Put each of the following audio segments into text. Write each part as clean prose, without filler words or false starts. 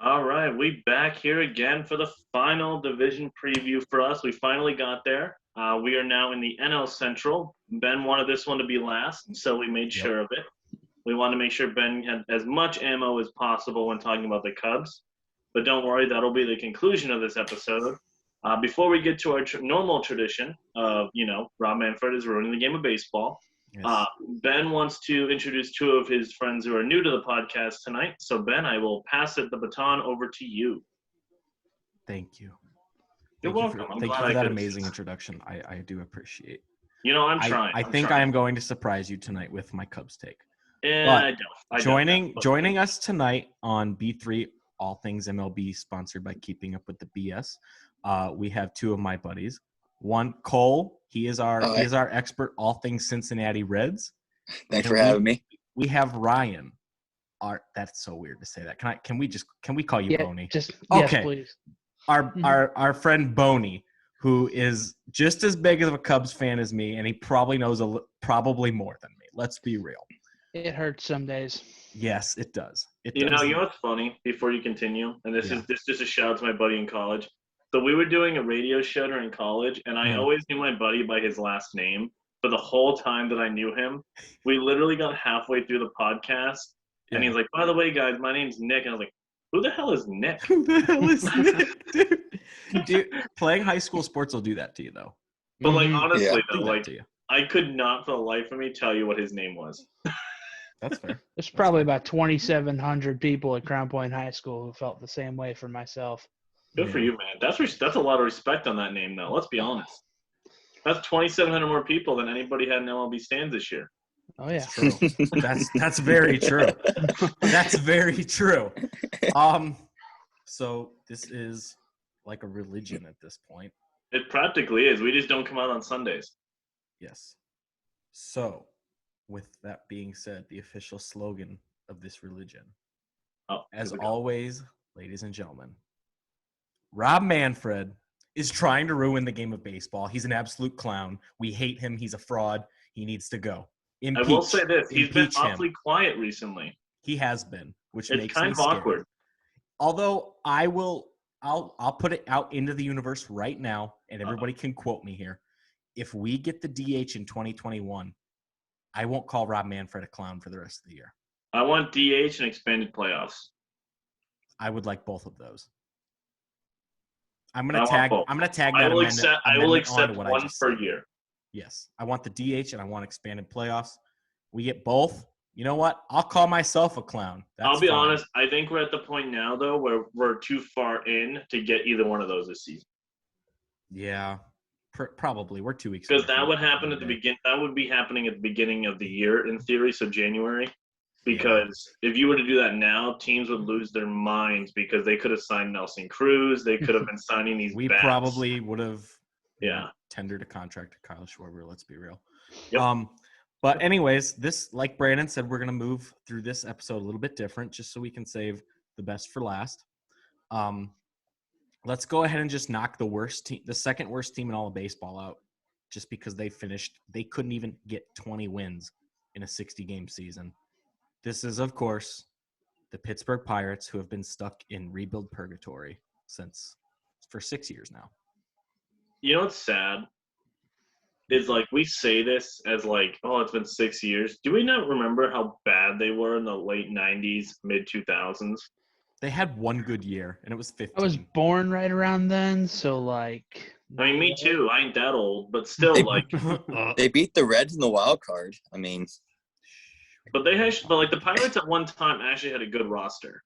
All right, we back here again for the final division preview for us. We finally got there. We are now in the NL Central. Ben wanted this one to be last, so we made Yep. sure of it. We wanted to make sure Ben had as much ammo as possible when talking about the Cubs. But don't worry, that'll be the conclusion of this episode. Before we get to our normal tradition of, Rob Manfred is ruining the game of baseball, Yes. Ben wants to introduce two of his friends who are new to the podcast tonight. So, Ben, I will pass the baton over to you. Thank you. You're welcome. I'm Thank you glad for I that could amazing assist. introduction. I do appreciate. I'm trying. I think I am going to surprise you tonight with my Cubs take. I don't. Joining us tonight on B3 All Things MLB, sponsored by Keeping Up with the BS. We have two of my buddies. One, Cole. He is our expert all things Cincinnati Reds. Thanks for having me. We have Ryan. That's so weird to say that. Can we call you Boney? Yes, please. Our friend Boney, who is just as big of a Cubs fan as me, and he probably knows probably more than me. Let's be real. It hurts some days. Yes, it does. You know what's funny? Before you continue, and this is just a shout out to my buddy in college. So we were doing a radio show during college, and I always knew my buddy by his last name. For the whole time that I knew him, we literally got halfway through the podcast, and he's like, "By the way, guys, my name's Nick." And I was like, "Who the hell is Nick?" Who the hell is Nick, dude? Playing high school sports will do that to you, though. But honestly, though, I could not for the life of me tell you what his name was. That's fair. There's probably about 2,700 people at Crown Point High School who felt the same way for myself. Good for you, man. That's a lot of respect on that name, though. Let's be honest. That's 2,700 more people than anybody had in MLB stands this year. Oh yeah, true. That's very true. That's very true. So this is like a religion at this point. It practically is. We just don't come out on Sundays. Yes. So, with that being said, the official slogan of this religion, as always, ladies and gentlemen, Rob Manfred is trying to ruin the game of baseball. He's an absolute clown. We hate him. He's a fraud. He needs to go. I will say this. He's been awfully quiet recently. He has been, which makes kind of awkward. Although I'll put it out into the universe right now, and everybody can quote me here. If we get the DH in 2021, I won't call Rob Manfred a clown for the rest of the year. I want DH and expanded playoffs. I would like both of those. I'm gonna tag that. I will accept one per year. Yes, I want the DH and I want expanded playoffs. We get both. You know what? I'll call myself a clown. I'll be honest. I think we're at the point now, though, where we're too far in to get either one of those this season. Yeah, probably. We're 2 weeks. Because that would happen at the begin. That would be happening at the beginning of the year, in theory, so January. Because if you were to do that now, teams would lose their minds because they could have signed Nelson Cruz. They could have been signing these. We probably would have. Yeah. Tendered a contract to Kyle Schwarber. Let's be real. Yep. But anyways, this, like Brandon said, we're gonna move through this episode a little bit different, just so we can save the best for last. Let's go ahead and just knock the second worst team in all of baseball out, just because they couldn't even get 20 wins in a 60-game season. This is, of course, the Pittsburgh Pirates, who have been stuck in rebuild purgatory for 6 years now. You know what's sad? Is we say this as it's been 6 years. Do we not remember how bad they were in the late 90s, mid 2000s? They had one good year, and it was 15. I was born right around then, so I mean, me too. I ain't that old, but still, they beat the Reds in the wild card. I mean, but the Pirates at one time actually had a good roster.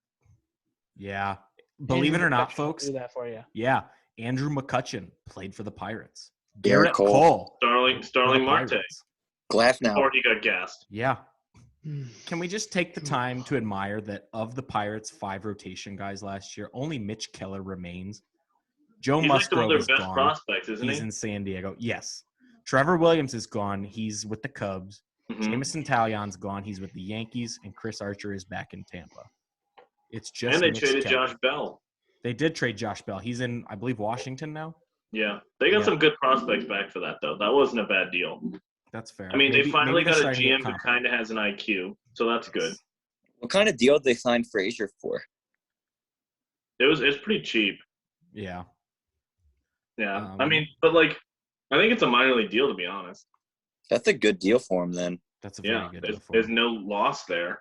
Yeah, believe it or not, folks. Do that for you. Yeah, Andrew McCutchen played for the Pirates. Garrett Cole. Starling Marte. Glass now. Before he got gassed. Yeah. Can we just take the time to admire that of the Pirates' 5 rotation guys last year, only Mitch Keller remains? Joe Musgrove is gone. Prospects, isn't He's in San Diego. Yes. Trevor Williams is gone. He's with the Cubs. Jameson Taillon's gone. He's with the Yankees. And Chris Archer is back in Tampa. It's just And they Mitch traded Keller. Josh Bell. They did trade Josh Bell. He's in, I believe, Washington now. Yeah. They got some good prospects back for that, though. That wasn't a bad deal. That's fair. I mean, they finally got a GM who kind of has an IQ, so that's good. What kind of deal did they sign Frazier for? It's pretty cheap. Yeah. Yeah. I mean, but like, I think it's a minor league deal, to be honest. That's a good deal for him then. That's a very good deal for there's him. no loss there.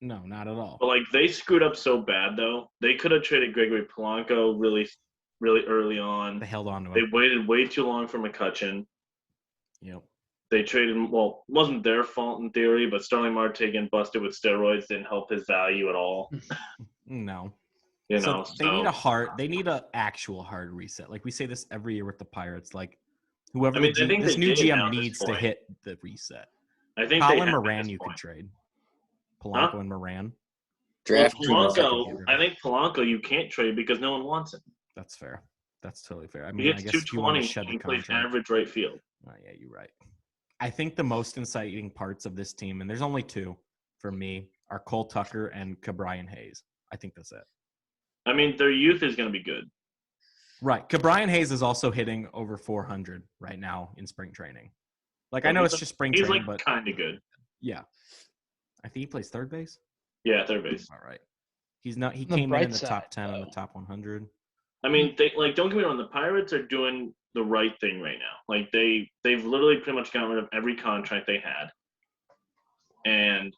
No, not at all. But like, they screwed up so bad though. They could have traded Gregory Polanco really, really early on. They held on to him. They waited way too long for McCutchen. Yep. They traded him. Well, it wasn't their fault in theory, but Starling Marte getting busted with steroids didn't help his value at all. No. So they need an actual hard reset. Like we say this every year with the Pirates. Like whoever this new GM needs to hit the reset. I think Colin Moran you could trade. Polanco and Moran. Draft Polanco. I think Polanco you can't trade because no one wants him. That's fair. That's totally fair. I mean, he I guess 220 if you and he plays average right field. Oh, yeah, you're right. I think the most exciting parts of this team, and there's only two for me, are Cole Tucker and Ke'Bryan Hayes. I think that's it. I mean, their youth is going to be good. Right. Ke'Bryan Hayes is also hitting over 400 right now in spring training. Like, I know it's just spring training, but kind of good. Yeah. I think he plays third base. Yeah, third base. All right. He came in the top 10 and the top 100. I mean, don't get me wrong. The Pirates are doing the right thing right now. Like they've literally pretty much gotten rid of every contract they had, and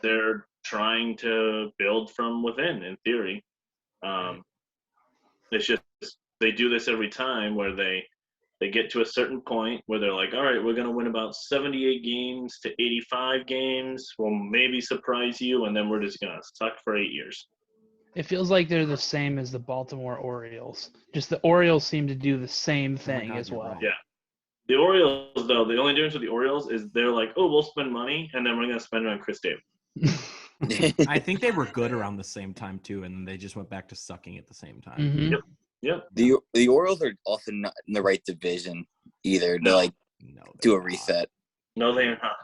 they're trying to build from within. In theory, it's just they do this every time where they get to a certain point where they're like, all right, we're going to win about 78 games to 85 games. We'll maybe surprise you, and then we're just going to suck for 8 years. It feels like they're the same as the Baltimore Orioles. Just the Orioles seem to do the same thing as well. Right. Yeah. The Orioles, though, the only difference with the Orioles is they're like, oh, we'll spend money, and then we're going to spend it on Chris Davis. I think they were good around the same time, too, and they just went back to sucking at the same time. Mm-hmm. Yep. The Orioles are also not in the right division either to do a reset. No, they are not.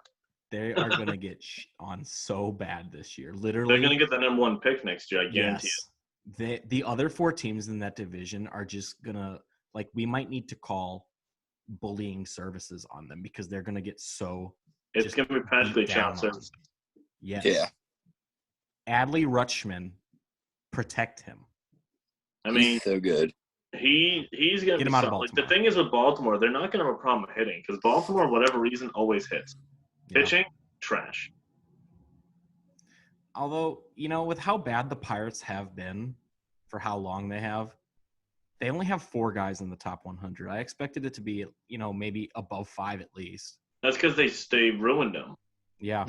They are going to get on so bad this year. Literally, they're going to get the number 1 pick next year. I guarantee you. The other 4 teams in that division are just going to we might need to call bullying services on them because they're going to get so. It's going to be practically child services. Yes. Yeah. Adley Rutschman, protect him. I mean, he's so good. He's going to be solid. The thing is with Baltimore, they're not going to have a problem hitting because Baltimore, whatever reason, always hits. Yeah. Pitching, trash. Although, with how bad the Pirates have been for how long they have, they only have 4 guys in the top 100. I expected it to be, maybe above 5 at least. That's because they ruined them. Yeah,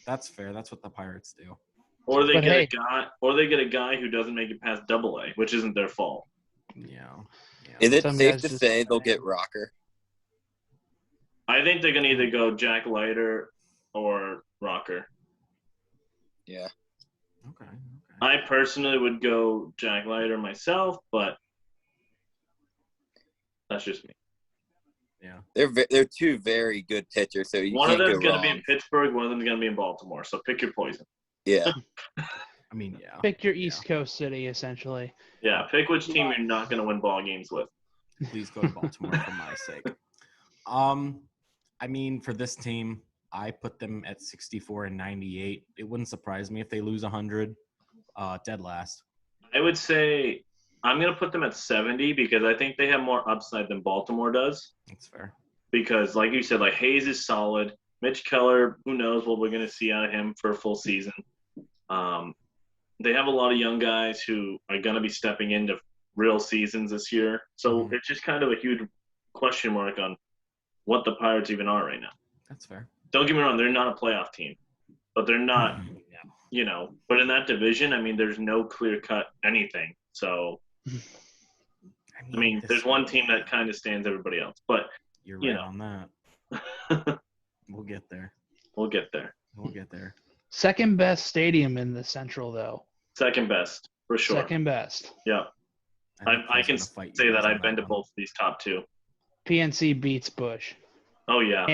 that's fair. That's what the Pirates do. Or they get a guy who doesn't make it past AA, which isn't their fault. Yeah. Is it safe to say they'll get Rocker? I think they're gonna either go Jack Leiter or Rocker. Yeah. Okay. I personally would go Jack Leiter myself, but that's just me. Yeah. They're 2 very good pitchers, so one of them's gonna be in Pittsburgh, one of them's gonna be in Baltimore. So pick your poison. Yeah. I mean, yeah. Pick your East Coast city, essentially. Yeah, pick which team you're not going to win ball games with. Please go to Baltimore for my sake. I mean, for this team, I put them at 64 and 98. It wouldn't surprise me if they lose 100, dead last. I would say I'm going to put them at 70 because I think they have more upside than Baltimore does. That's fair. Because, like you said, Hayes is solid. Mitch Keller, who knows what we're going to see out of him for a full season. They have a lot of young guys who are going to be stepping into real seasons this year. So it's just kind of a huge question mark on what the Pirates even are right now. That's fair. Don't get me wrong, they're not a playoff team. But they're not, but in that division, I mean, there's no clear-cut anything. So, I mean there's one team that kind of stands everybody else. But you're right on that. We'll get there. We'll get there. Second best stadium in the Central, though. Second best, for sure. Second best. Yeah. I can say that I've been to both of these top 2. PNC beats Busch. Oh, yeah.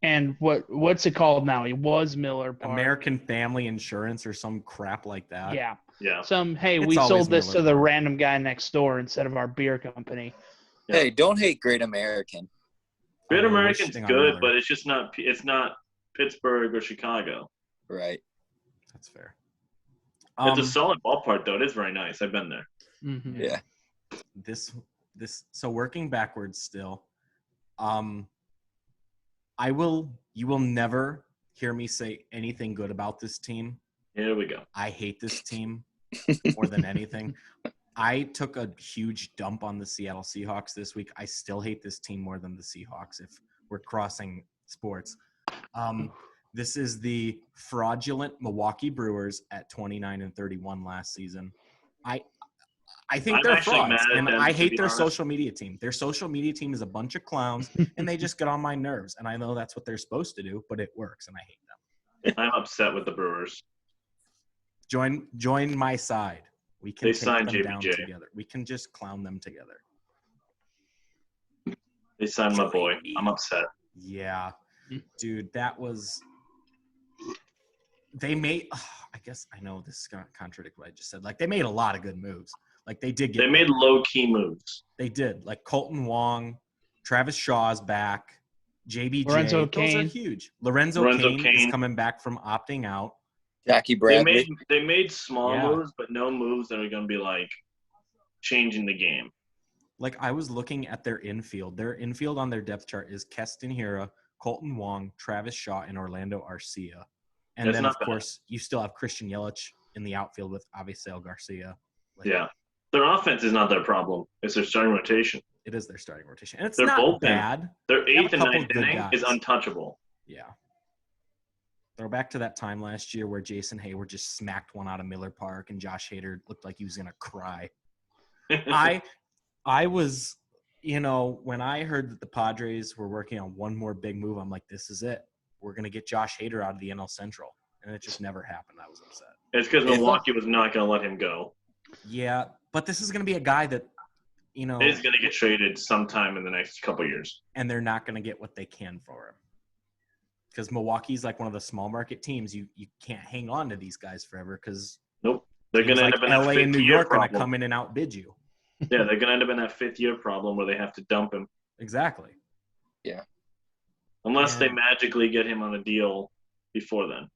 And what's it called now? It was Miller Park. American Family Insurance or some crap like that. Yeah. Yeah. We sold this to the random guy next door instead of our beer company. Yeah. Hey, don't hate Great American. Great American's good, but it's just not. It's not Pittsburgh or Chicago. Right. That's fair. It's a solid ballpark, though. It is very nice. I've been there. Mm-hmm. Yeah. So working backwards still, you will never hear me say anything good about this team. Here we go. I hate this team more than anything. I took a huge dump on the Seattle Seahawks this week. I still hate this team more than the Seahawks if we're crossing sports. This is the fraudulent Milwaukee Brewers at 29-31 last season. I think they're frauds, and I hate their social media team. Their social media team is a bunch of clowns, and they just get on my nerves. And I know that's what they're supposed to do, but it works, and I hate them. I'm upset with the Brewers. Join my side. We can take them JBJ down together. We can just clown them together. They signed my boy. I'm upset. Yeah, dude, that was. They made. I guess I know this is gonna contradict what I just said. Like they made a lot of good moves. Like they did. They made low-key moves. They did. Like Colton Wong, Travis Shaw's back, JBJ. Lorenzo those Cain. are huge. Lorenzo Cain is coming back from opting out. Jackie Bradley. They made small moves, but no moves that are going to be like changing the game. Like I was looking at their infield. Their infield on their depth chart is Keston Hiura, Colton Wong, Travis Shaw, and Orlando Arcia. And then, of course, you still have Christian Yelich in the outfield with Avisail Garcia. Yeah. Their offense is not their problem. It's their starting rotation. It is their starting rotation. And it's not bad. Their 8th and 9th inning is untouchable. Yeah. Throw back to that time last year where Jason Hayward just smacked one out of Miller Park and Josh Hader looked like he was going to cry. I was, when I heard that the Padres were working on one more big move, I'm like, this is it. We're going to get Josh Hader out of the NL Central. And it just never happened. I was upset. It's because Milwaukee was not going to let him go. Yeah, but this is going to be a guy that, is going to get traded sometime in the next couple of years. And they're not going to get what they can for him. Because Milwaukee's like one of the small market teams. You can't hang on to these guys forever because nope. They're going to end up in LA and New York going to come in and outbid you. Yeah, they're going to end up in that 5th-year problem where they have to dump him. Exactly. Yeah. Unless they magically get him on a deal before then.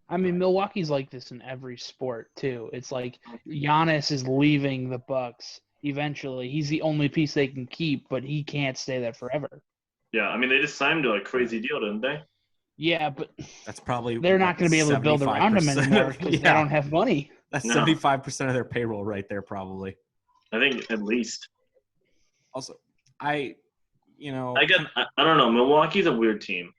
I mean, Milwaukee's like this in every sport too. It's like Giannis is leaving the Bucks eventually. He's the only piece they can keep, but he can't stay there forever. Yeah, I mean, they just signed him to a crazy deal, didn't they? Yeah, but that's probably they're not going to be able to build around him anymore because they don't have money. That's 75% of their payroll right there, probably. I think at least. Also, I don't know. Milwaukee's a weird team.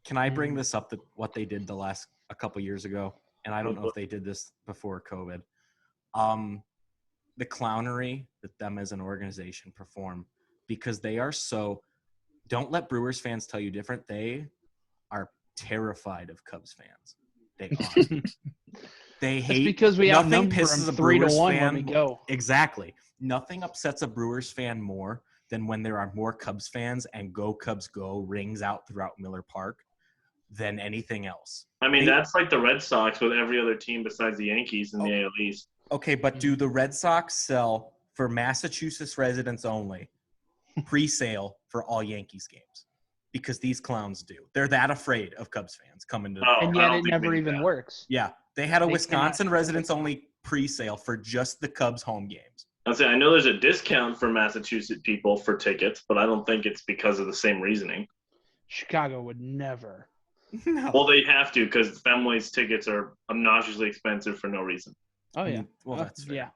Can I bring this up, that what they did a couple years ago? And I don't know if they did this before COVID. The clownery that them as an organization perform, because they are so – don't let Brewers fans tell you different. They are terrified of Cubs fans. They are. They hate – because we outnumber them pisses a 3-1 fan, when we go. Exactly. Nothing upsets a Brewers fan more than when there are more Cubs fans and "Go Cubs Go" rings out throughout Miller Park than anything else. I mean, that's like the Red Sox with every other team besides the Yankees in the AL East. Okay, but do the Red Sox sell for Massachusetts residents only pre-sale for all Yankees games? Because these clowns do. They're that afraid of Cubs fans coming to and yet it never even works. Yeah, they had a Wisconsin residents only pre-sale for just the Cubs home games. I know there's a discount for Massachusetts people for tickets, but I don't think it's because of the same reasoning. Chicago would never. No. Well, they have to because Fenway's tickets are obnoxiously expensive for no reason. Oh, yeah. Well, that's fair. Yeah.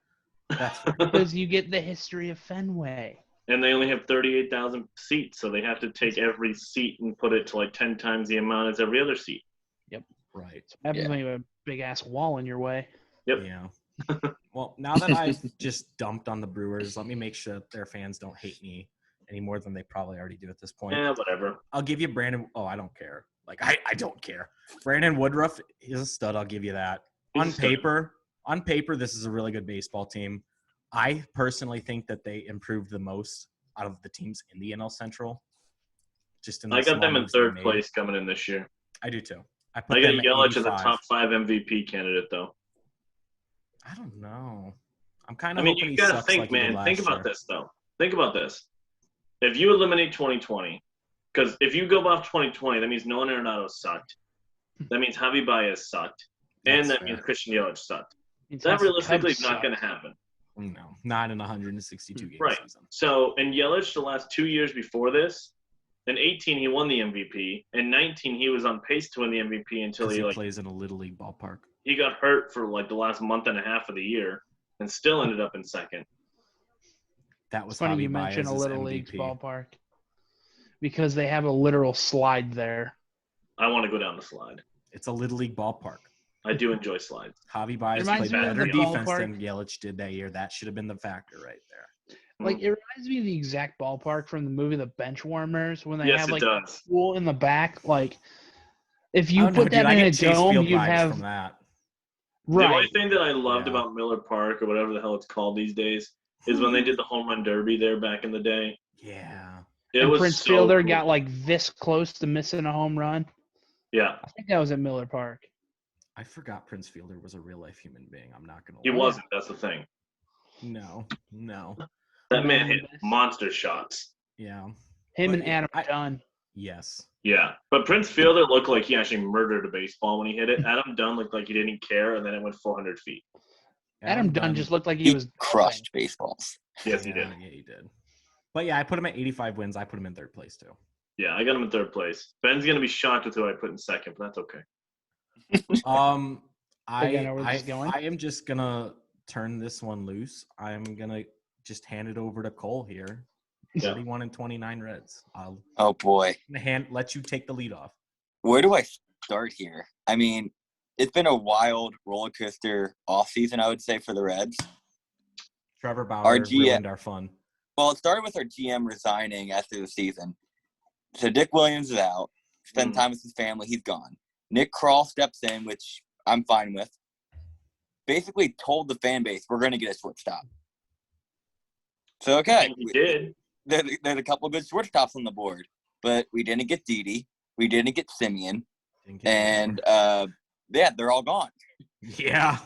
That's fair. Because you get the history of Fenway. And they only have 38,000 seats, so they have to take every seat and put it to like 10 times the amount as every other seat. Yep. Right. Happens when you have a big-ass wall in your way. Yep. Yeah. Well, now that I've just dumped on the Brewers, let me make sure that their fans don't hate me any more than they probably already do at this point. Yeah, whatever. I'll give you Brandon. Oh, I don't care. Like, I don't care. Brandon Woodruff is a stud. I'll give you that. On paper, this is a really good baseball team. I personally think that they improved the most out of the teams in the NL Central. I got them in third place coming in this year. I do too. I got Yelich as a top 5 MVP candidate, though. I don't know. I'm kind of. You gotta think, man. Think about this, though. Think about this. If you eliminate 2020, because if you go off 2020, that means Nolan Arenado sucked. That means Javi Baez sucked, and that means Christian Yelich sucked. That realistically is not going to happen. No, not in a 162 game right. season. So, and Yelich, the last 2 years before this, in 18 he won the MVP. In 19 he was on pace to win the MVP until he plays in a little league ballpark. He got hurt for like the last month and a half of the year, and still ended up in second. That was it's funny Javi you mentioned a Baez's little MVP. leagues ballpark because they have a literal slide there. I want to go down the slide. It's a little league ballpark. I do enjoy slides. Javi Baez played better defense than Yelich did that year. That should have been the factor right there. Like, it reminds me of the exact ballpark from the movie The Benchwarmers when they yes, have, like, a pool in the back. Like, if you put that in a dome, you'd have... From that. Right. The only thing that I loved about Miller Park, or whatever the hell it's called these days, is when they did the home run derby there back in the day. Yeah. It was Prince Fielder got, like, this close to missing a home run. Yeah. I think that was at Miller Park. I forgot Prince Fielder was a real-life human being. I'm not going to lie. He wasn't. That's the thing. No. That man hit monster shots. Yeah. Him and Adam Dunn. Yes. Yeah. But Prince Fielder looked like he actually murdered a baseball when he hit it. Adam Dunn looked like he didn't care, and then it went 400 feet. Adam Dunn just looked like he was crushed baseballs. Yes, he did. Yeah, he did. But, yeah, I put him at 85 wins. I put him in third place, too. Yeah, I got him in third place. Ben's going to be shocked with who I put in second, but that's okay. I am just gonna turn this one loose. I'm gonna just hand it over to Cole here. 31 and 29 Reds. Oh boy. Let you take the lead off. Where do I start here? I mean, it's been a wild roller coaster offseason, I would say, for the Reds. Trevor Bauer ruined our fun. Well, it started with our GM resigning after the season. So Dick Williams is out. Spend time with his family. He's gone. Nick Kroll steps in, which I'm fine with. Basically told the fan base, we're going to get a shortstop. So, okay. We did. There's a couple of good shortstops on the board. But we didn't get Didi. We didn't get Simeon. And, they're all gone. Yeah.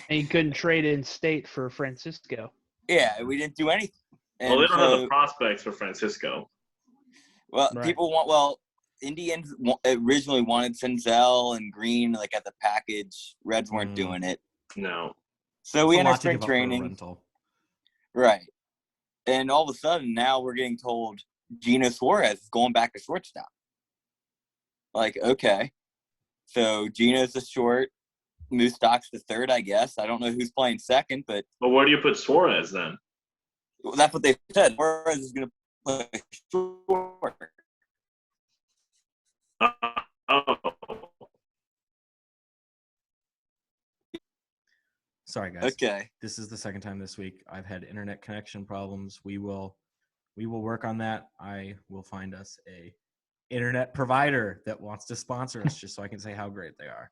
And you couldn't trade in state for Francisco. Yeah, we didn't do anything. And well, they don't have the prospects for Francisco. Well, people want – Indians originally wanted Senzel and Green like at the package. Reds weren't doing it. No. So we entered spring training. Right. And all of a sudden now we're getting told Gino Suarez is going back to shortstop. Like, okay. So Gino's the short. Moustaque's the third, I guess. I don't know who's playing second, but – But where do you put Suarez then? Well, that's what they said. Suarez is going to play short. Sorry, guys. Okay. This is the second time this week I've had internet connection problems. We will work on that. I will find us a internet provider that wants to sponsor us just so I can say how great they are.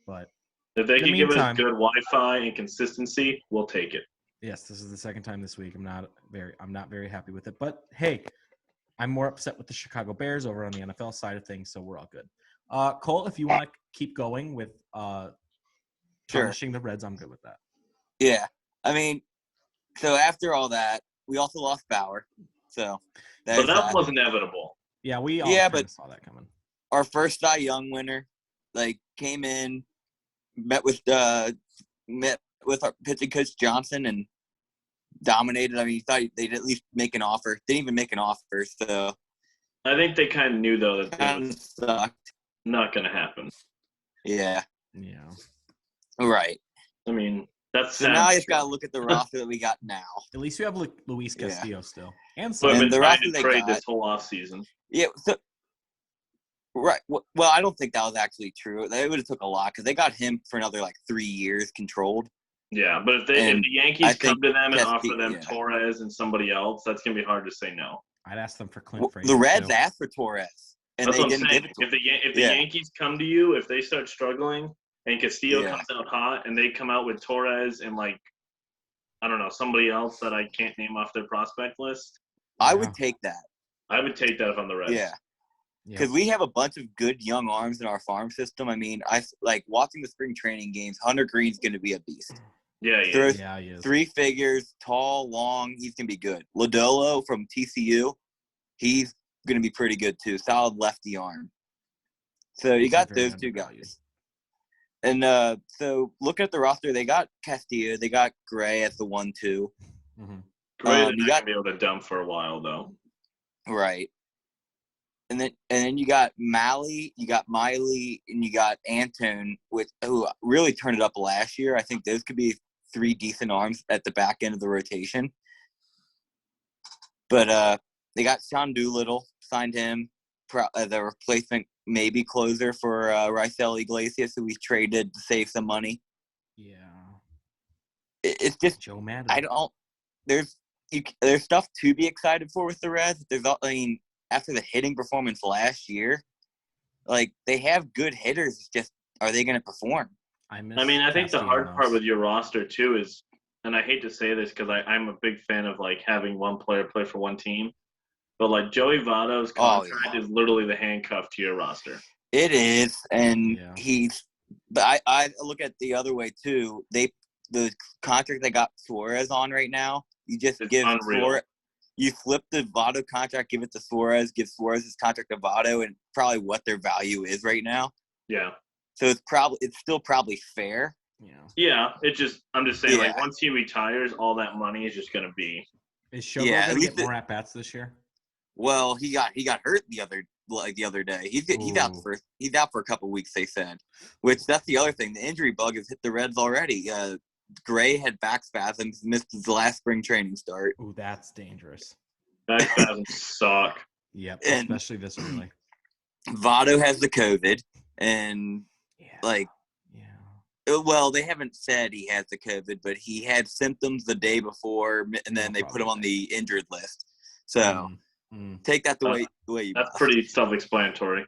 But if they can give us good Wi-Fi and consistency, we'll take it. Yes, this is the second time this week. I'm not very happy with it. But hey, I'm more upset with the Chicago Bears over on the NFL side of things, so we're all good. Cole, if you want to keep going with punishing the Reds, I'm good with that. Yeah. I mean, so after all that, we also lost Bauer. So that was inevitable. Yeah, we all saw that coming. Our first Cy Young winner, came in, met with our pitching coach Johnson and dominated. I mean, he thought they'd at least make an offer. Didn't even make an offer, so I think they kind of knew though that it was not going to happen. Yeah. Yeah. Right. I mean, that's so now you just got to look at the roster that we got now. At least we have Luis Castillo still, and the roster they got this whole offseason. Yeah. So, right. Well, I don't think that was actually true. They would have took a lot because they got him for another 3 years controlled. Yeah, but if the Yankees come to them and offer them Torres and somebody else, that's gonna be hard to say no. I'd ask them for Clint Frazier. The Reds asked for Torres, and that's they didn't give it to him. If the Yankees come to you, if they start struggling and Castillo comes out hot, and they come out with Torres and I don't know, somebody else that I can't name off their prospect list, I would take that. I would take that if I'm the Reds. Yeah. Because we have a bunch of good young arms in our farm system. I mean, I watching the spring training games. Hunter Green's going to be a beast. Yeah, he is. 3 figures, tall, long. He's going to be good. Lodolo from TCU, he's going to be pretty good too. Solid lefty arm. So you got those two guys. And so look at the roster. They got Castillo. They got Gray as the 1-2. Mm-hmm. Gray they're not going to be able to dump for a while, though. Right. And then you got Malley, you got Miley, and you got Antone, who really turned it up last year. I think those could be 3 decent arms at the back end of the rotation. But they got Sean Doolittle, signed him, the replacement maybe closer for Raisel Iglesias, who we traded to save some money. Yeah. It's just Joe Madden. There's stuff to be excited for with the Reds. After the hitting performance last year, like they have good hitters. It's just, are they going to perform? I think the hard part with your roster too is, and I hate to say this because I'm a big fan of like having one player play for one team, but like Joey Votto's contract is literally the handcuff to your roster. It is, and but I look at the other way too. The contract they got Suarez on right now, you just give Suarez. You flip the Votto contract, give it to Suarez, give Suarez's contract to Votto, and probably what their value is right now. Yeah. So it's still probably fair. Yeah. Yeah. I'm just saying, like once he retires, all that money is just gonna be. Is Shogo gonna get more at bats this year? Well, he got hurt the other day. He's out for a couple weeks, they said. Which that's the other thing. The injury bug has hit the Reds already. Gray had back spasms, missed his last spring training start. Ooh, that's dangerous. Back spasms suck. Yep, especially this early. Votto has the COVID, and well, they haven't said he has the COVID, but he had symptoms the day before, and then they put him on the injured list. So take that the way you. That's pretty self-explanatory.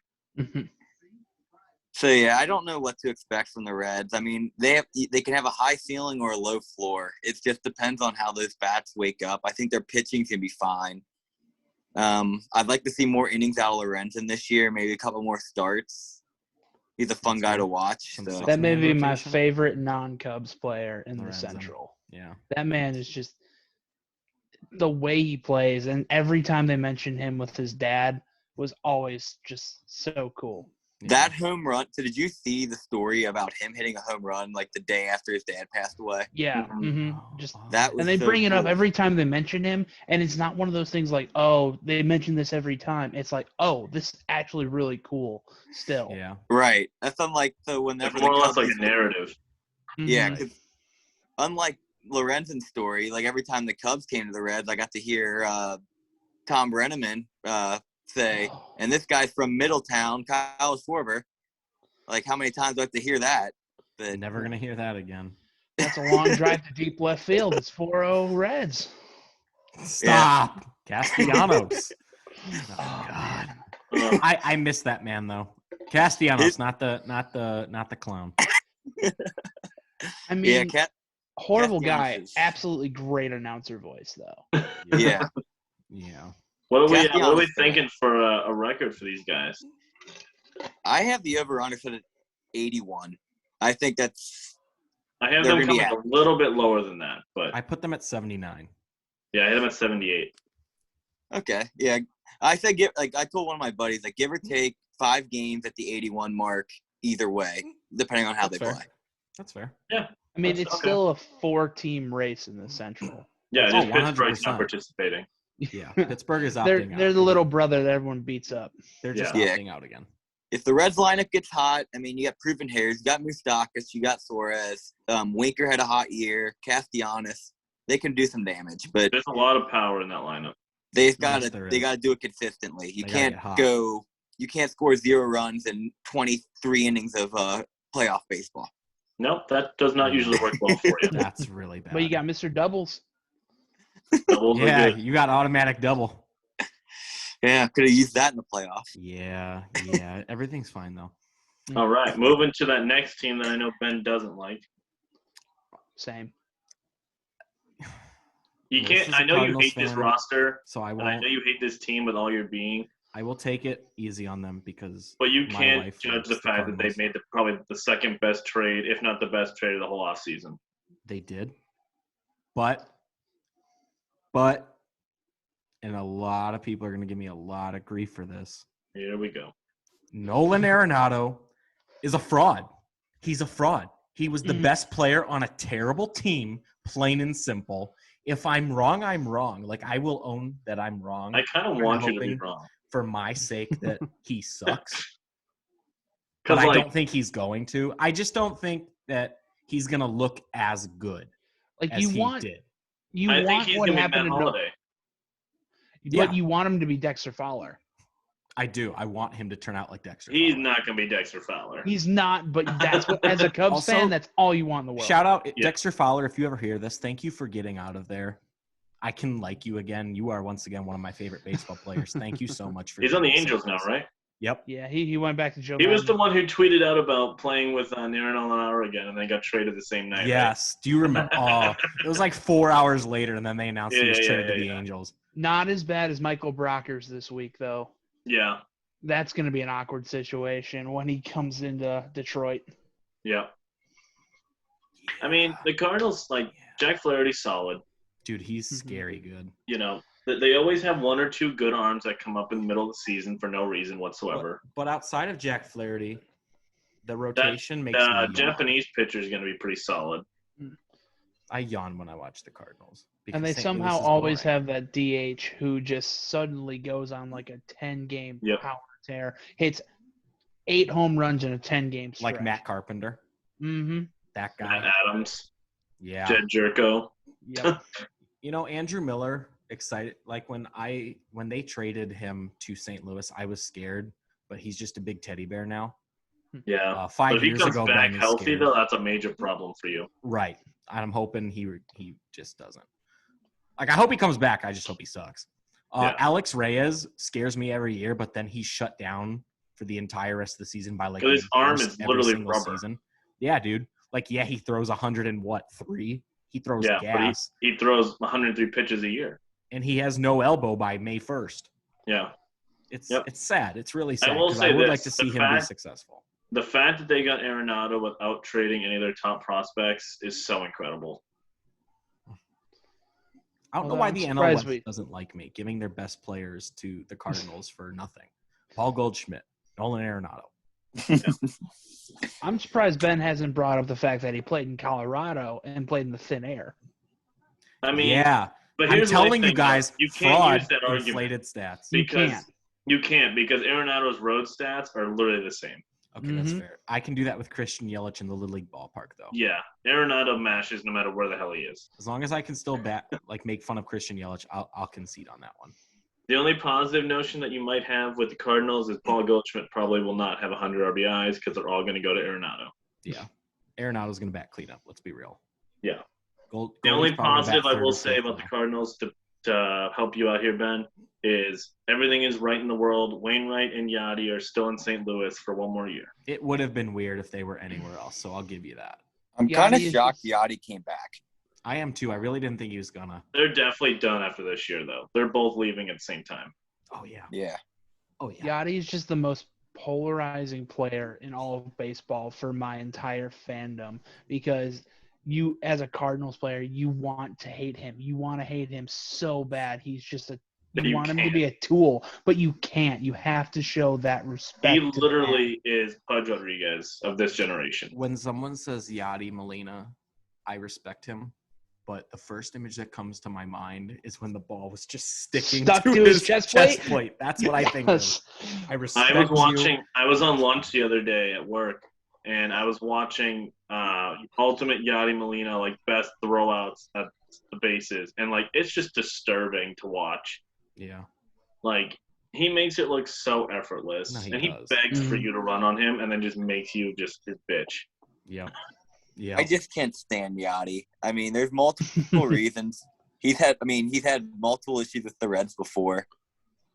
So yeah, I don't know what to expect from the Reds. I mean, they can have a high ceiling or a low floor. It just depends on how those bats wake up. I think their pitching can be fine. I'd like to see more innings out of Lorenzen this year, maybe a couple more starts. He's a fun guy to watch. So. That may be my favorite non-Cubs player in the Central. Yeah, that man is just the way he plays, and every time they mention him with his dad was always just so cool. That home run. So did you see the story about him hitting a home run like the day after his dad passed away? Yeah. Mm-hmm. Just that was and they bring it up every time they mention him, and it's not one of those things like, oh, they mention this every time. It's like, oh, this is actually really cool still. Yeah. Right. That's unlike whenever it's more or less like a narrative. Yeah, because unlike Lorenzen's story, like every time the Cubs came to the Reds, I got to hear Tom Brenneman say, and this guy's from Middletown, Kyle Schwarber. Like, how many times do I have to hear that? But never going to hear that again. That's a long drive to deep left field. It's 4-0 Reds. Stop. Yeah. Castellanos. Oh, God. I miss that man, though. Castellanos, not the clown. I mean, horrible guy. Absolutely great announcer voice, though. Yeah. Yeah. What are we thinking for a record for these guys? I have the over-under set at 81. I think that's. I have them coming a little bit lower than that, but I put them at 79. Yeah, I had them at 78. Okay, yeah. I said I told one of my buddies, like, give or take 5 games at the 81 mark either way, depending on how they play. That's fair. Yeah. I mean, it's still a 4-team race in the Central. Yeah, just Pittsburgh's not participating. Yeah, Pittsburgh is opting out. They're the little brother that everyone beats up. They're just opting out again. If the Reds lineup gets hot, I mean, you got proven hitters. You got Moustakas. You got Suarez. Winker had a hot year. Castellanos. They can do some damage, but there's a lot of power in that lineup. They got to do it consistently. You can't score 0 runs in 23 innings of playoff baseball. Nope, that does not usually work well for you. That's really bad. But you got Mr. Doubles. Yeah, you got automatic double. Yeah, could have used that in the playoffs. Yeah. Everything's fine, though. All right, moving to that next team that I know Ben doesn't like. Same. You can't. I know you hate this roster, so I know you hate this team with all your being. I will take it easy on them because. But you can't judge the fact that they made probably the second best trade, if not the best trade of the whole offseason. They did, but, and a lot of people are going to give me a lot of grief for this. Here we go. Nolan Arenado is a fraud. He's a fraud. He was the best player on a terrible team, plain and simple. If I'm wrong, I'm wrong. Like, I will own that I'm wrong. I kind of want you to be wrong. For my sake that he sucks. But I don't think he's going to. I just don't think that he's going to look as good as he did. I think he's going to be Matt Holiday. But you want him to be Dexter Fowler. I do. I want him to turn out like Dexter He's Fowler. not going to be Dexter Fowler. He's not, but that's what, as a Cubs fan, that's all you want in the world. Shout out Dexter Fowler, if you ever hear this, thank you for getting out of there. I can like you again. You are once again one of my favorite baseball players. Thank you so much for. He's on the Angels now, right? Yep. Yeah, he went back to Joe. He was the one who tweeted out about playing with Arenado again, and they got traded the same night. Yes. Right? Do you remember? Oh, it was like 4 hours later, and then they announced he was traded to the Angels. Not as bad as Michael Brockers this week, though. Yeah. That's going to be an awkward situation when he comes into Detroit. Yeah. I mean, the Cardinals, Jack Flaherty's solid. Dude, he's scary good. You know, they always have one or two good arms that come up in the middle of the season for no reason whatsoever. But outside of Jack Flaherty, the rotation makes me yawn. Japanese pitcher is going to be pretty solid. I yawn when I watch the Cardinals. And they somehow always have that DH who just suddenly goes on like a 10-game power tear, hits 8 home runs in a 10-game stretch. Like Matt Carpenter. Mm-hmm. That guy. Matt Adams. Yeah. Jed Jerko. Yep. You know, Andrew Miller, excited. Like when they traded him to St. Louis, I was scared, but he's just a big teddy bear now. Yeah. 5 years ago, if he comes back healthy, though, that's a major problem for you. Right. I'm hoping he just doesn't. Like, I hope he comes back. I just hope he sucks. Alex Reyes scares me every year, but then he's shut down for the entire rest of the season by like his arm is literally rubber. Season. Yeah, dude. Like, he throws 103. He throws gas. But he throws 103 pitches a year. And he has no elbow by May 1st. Yeah. It's sad. It's really sad. I would like to see him be successful. The fact that they got Arenado without trading any of their top prospects is so incredible. I don't know why the NL West doesn't like me, giving their best players to the Cardinals for nothing. Paul Goldschmidt, Nolan Arenado. Yeah. I'm surprised Ben hasn't brought up the fact that he played in Colorado and played in the thin air. I mean, yeah. But I'm telling you guys, you can't fraud, use that argument. Inflated stats. You can't because Arenado's road stats are literally the same. Okay, that's fair. I can do that with Christian Yelich in the Little League ballpark, though. Yeah, Arenado mashes no matter where the hell he is. As long as I can still make fun of Christian Yelich, I'll concede on that one. The only positive notion that you might have with the Cardinals is Paul Goldschmidt probably will not have 100 RBIs because they're all going to go to Arenado. Yeah, Arenado's going to bat cleanup. Let's be real. Yeah. The only positive I will say about the Cardinals to help you out here, Ben, is everything is right in the world. Wainwright and Yachty are still in St. Louis for one more year. It would have been weird if they were anywhere else, so I'll give you that. I'm kind of shocked Yachty came back. I am too. I really didn't think he was gonna. They're definitely done after this year, though. They're both leaving at the same time. Oh, yeah. Yeah. Oh, yeah. Yachty is just the most polarizing player in all of baseball for my entire fandom because you, as a Cardinals player, you want to hate him. You want to hate him so bad. He's just you want him to be a tool, but you can't. You have to show that respect. He literally is Pudge Rodriguez of this generation. When someone says Yachty Molina, I respect him. But the first image that comes to my mind is when the ball was just sticking to his chest plate. That's what I think of. I respect I was on lunch the other day at work, and I was watching Ultimate Yachty Molina, like, best throwouts at the bases. And, like, it's just disturbing to watch. Yeah. Like, he makes it look so effortless. No, he begs for you to run on him and then just makes you just his bitch. Yeah. Yeah. I just can't stand Yachty. I mean, there's multiple reasons. He's had multiple issues with the Reds before.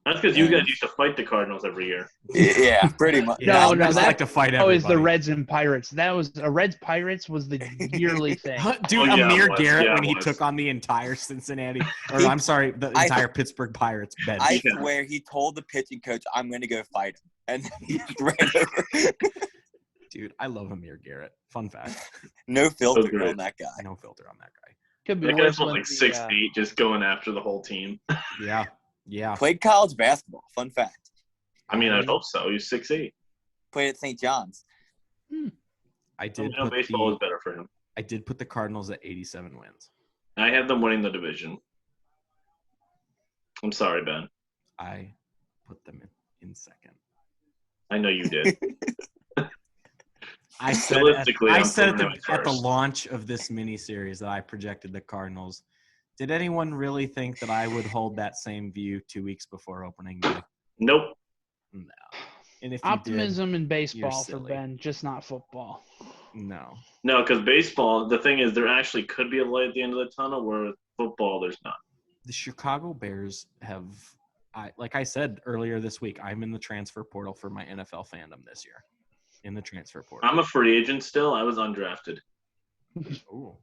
That's because you guys used to fight the Cardinals every year. Yeah, pretty much. No, that's like to fight everybody. Always the Reds and Pirates. That was Reds Pirates was the yearly thing. Dude, Amir Garrett when he took on the entire Cincinnati, or I'm sorry, the entire Pittsburgh Pirates bench. I swear he told the pitching coach, "I'm going to go fight him," and then he just ran over. Dude, I love Amir Garrett. Fun fact. No filter on that guy. No filter on that guy. Could be that guy's like 6'8", just going after the whole team. Yeah. Yeah. Played college basketball. Fun fact. I mean, I hope so. He's 6'8". Played at St. John's. I did put baseball is better for him. I did put the Cardinals at 87 wins. I have them winning the division. I'm sorry, Ben. I put them in second. I know you did. I said at the launch of this miniseries that I projected the Cardinals. Did anyone really think that I would hold that same view 2 weeks before opening day? Nope. No. And if optimism in baseball for Ben, just not football. No, because baseball, the thing is, there actually could be a light at the end of the tunnel, where football, there's not. The Chicago Bears have, like I said earlier this week, I'm in the transfer portal for my NFL fandom this year. In the transfer portal. I'm a free agent still. I was undrafted. Ooh.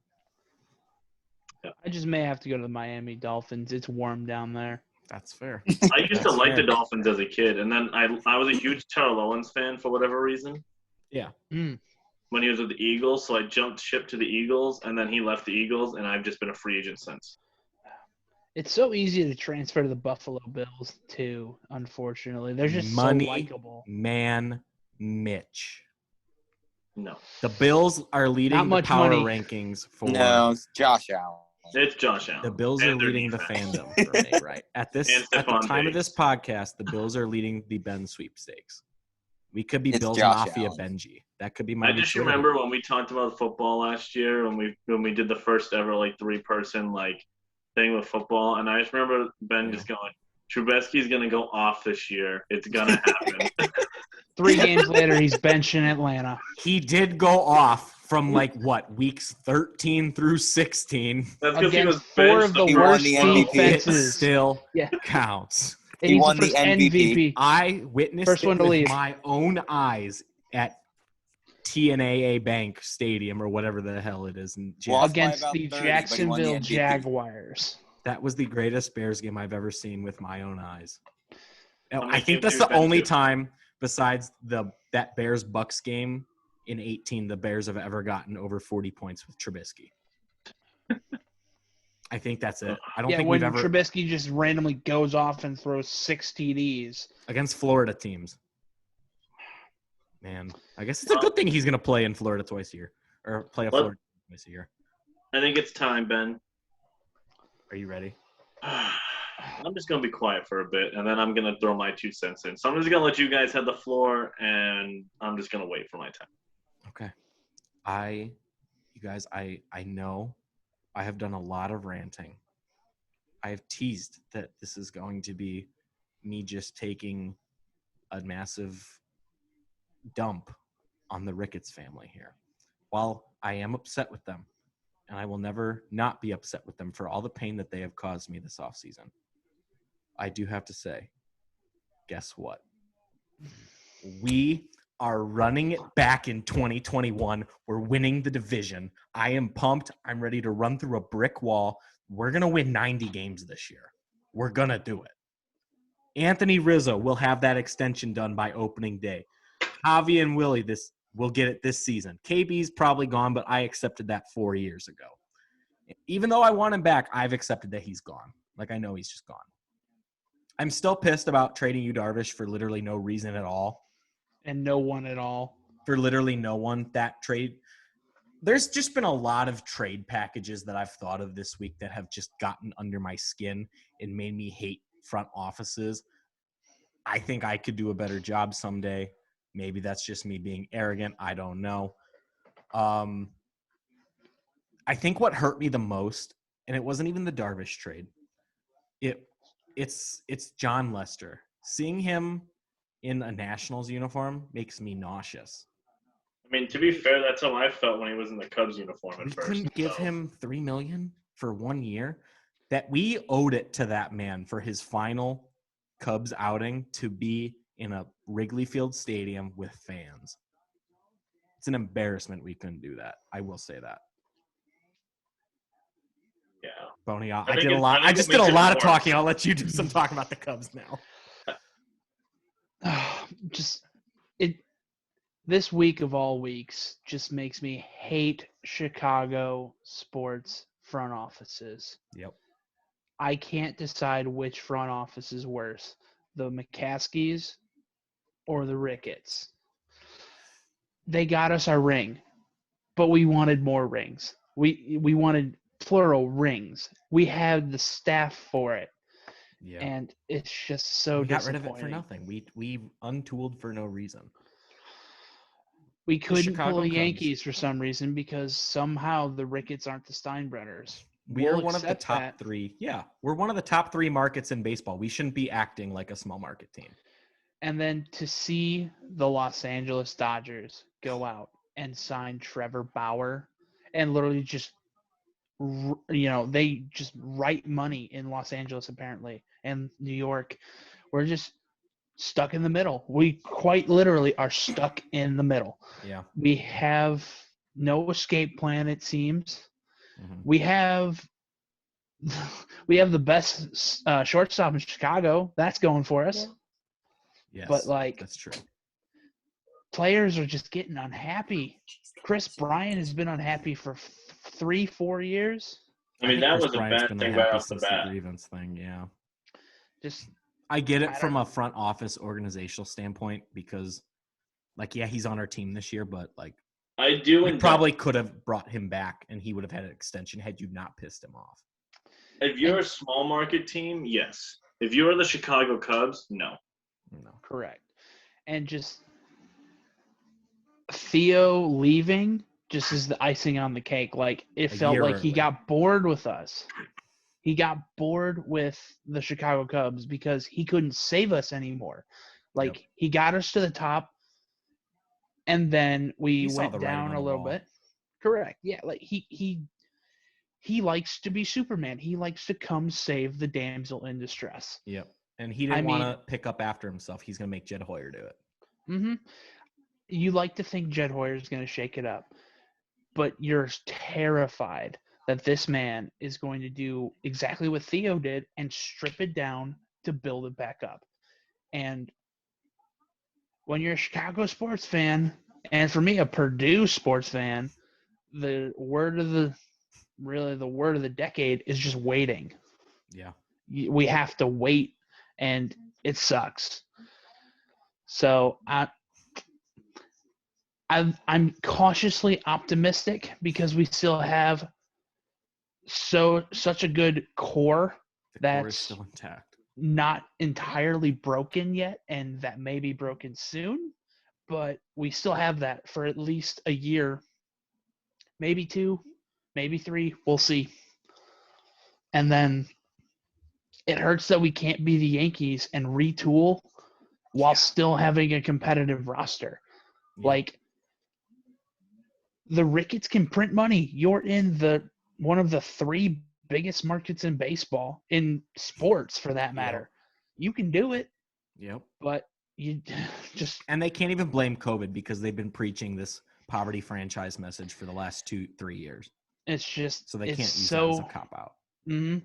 Yeah. I just may have to go to the Miami Dolphins. It's warm down there. That's fair. I used to like the Dolphins as a kid, and then I was a huge Terrell Owens fan for whatever reason. Yeah. When he was with the Eagles, so I jumped ship to the Eagles, and then he left the Eagles, and I've just been a free agent since. It's so easy to transfer to the Buffalo Bills, too, unfortunately. They're just Money, so likable. Man, Mitch. No. The Bills are leading the power rankings for... No, it's Josh Allen. It's Josh Allen. The Bills are leading the fandom for me, right? At the time of this podcast, the Bills are leading the Ben sweepstakes. We could be Bills Mafia Benji. That could be my. I just remember when we talked about football last year, when we did the first ever 3-person thing with football, and I just remember Ben just going, "Trubisky's gonna go off this year. It's gonna happen." 3 games later, he's benching Atlanta. He did go off from weeks 13 through 16. That's because he was 4 of the worst defenses. It still counts. He won the MVP. I witnessed first one to with leave. my own eyes at TNAA Bank Stadium or whatever the hell it is. Against the Jacksonville Jaguars. That was the greatest Bears game I've ever seen with my own eyes. I think that's the only time besides that Bears-Bucks game in 2018 the Bears have ever gotten over 40 points with Trubisky. I think that's it. I don't think we've ever. Trubisky just randomly goes off and throws 6 TDs against Florida teams. Man, I guess it's a good thing he's going to play in Florida twice a year, or play a Florida twice a year. I think it's time, Ben. Are you ready? I'm just going to be quiet for a bit, and then I'm going to throw my 2 cents in. So I'm just going to let you guys have the floor, and I'm just going to wait for my time. Okay. I know I have done a lot of ranting. I have teased that this is going to be me just taking a massive dump on the Ricketts family here. While I am upset with them, and I will never not be upset with them for all the pain that they have caused me this offseason, I do have to say, guess what? We are running it back in 2021. We're winning the division. I am pumped. I'm ready to run through a brick wall. We're going to win 90 games this year. We're going to do it. Anthony Rizzo will have that extension done by opening day. Javi and Willie will get it this season. KB's probably gone, but I accepted that 4 years ago. Even though I want him back, I've accepted that he's gone. I know he's just gone. I'm still pissed about trading Yu Darvish for literally no reason at all. And no one at all. For literally no one. That trade. There's just been a lot of trade packages that I've thought of this week that have just gotten under my skin and made me hate front offices. I think I could do a better job someday. Maybe that's just me being arrogant. I don't know. I think what hurt me the most, and it wasn't even the Darvish trade. It's John Lester. Seeing him in a Nationals uniform makes me nauseous. I mean, to be fair, that's how I felt when he was in the Cubs uniform at first. We couldn't give him $3 million for 1 year. That we owed it to that man for his final Cubs outing to be in a Wrigley Field stadium with fans. It's an embarrassment we couldn't do that. I will say that. Yeah. Boney, I did a lot. I just did a lot of talking. I'll let you do some talking about the Cubs now. This week of all weeks just makes me hate Chicago sports front offices. Yep. I can't decide which front office is worse, the McCaskies or the Ricketts. They got us our ring. but we wanted more rings. We wanted plural rings. We had the staff for it. Yeah. And it's just so disappointing. We got rid of it for nothing. We untooled for no reason. We couldn't pull the Yankees for some reason because somehow the Ricketts aren't the Steinbrenners. We're one of the top three. Yeah, we're one of the top 3 markets in baseball. We shouldn't be acting like a small market team. And then to see the Los Angeles Dodgers go out and sign Trevor Bauer and literally just, they just write money in Los Angeles apparently and New York. We're just stuck in the middle. We quite literally are stuck in the middle. Yeah. We have no escape plan, it seems. Mm-hmm. We have the best shortstop in Chicago. That's going for us. Yes, but that's true. Players are just getting unhappy. Chris Bryant has been unhappy for 3-4 years. I mean, that was a bad thing right off the bat. The grievance thing, yeah. Just I get it from a front office organizational standpoint because, he's on our team this year, but we probably could have brought him back and he would have had an extension had you not pissed him off. If you're a small market team, yes. If you're the Chicago Cubs, no. No. Correct. And just Theo leaving just is the icing on the cake. It felt like he got bored with us. He got bored with the Chicago Cubs because he couldn't save us anymore. He got us to the top, and then we went down a little bit. Correct. Yeah, he likes to be Superman. He likes to come save the damsel in distress. Yep. And he didn't want to pick up after himself. He's going to make Jed Hoyer do it. Mm-hmm. You like to think Jed Hoyer is going to shake it up, but you're terrified that this man is going to do exactly what Theo did and strip it down to build it back up. And when you're a Chicago sports fan, and for me, a Purdue sports fan, the word of the decade is just waiting. Yeah. We have to wait, and it sucks. So I'm cautiously optimistic because we still have such a good core that's still intact, not entirely broken yet, and that may be broken soon. But we still have that for at least a year, maybe 2, maybe 3. We'll see. And then it hurts that we can't be the Yankees and retool while still having a competitive roster. Yeah. The Ricketts can print money. You're in one of the 3 biggest markets in baseball, in sports for that matter. Yep. You can do it. Yep. But you just... And they can't even blame COVID because they've been preaching this poverty franchise message for the last 2-3 years. It's just... So they can't use that as a cop-out. Mm-hmm.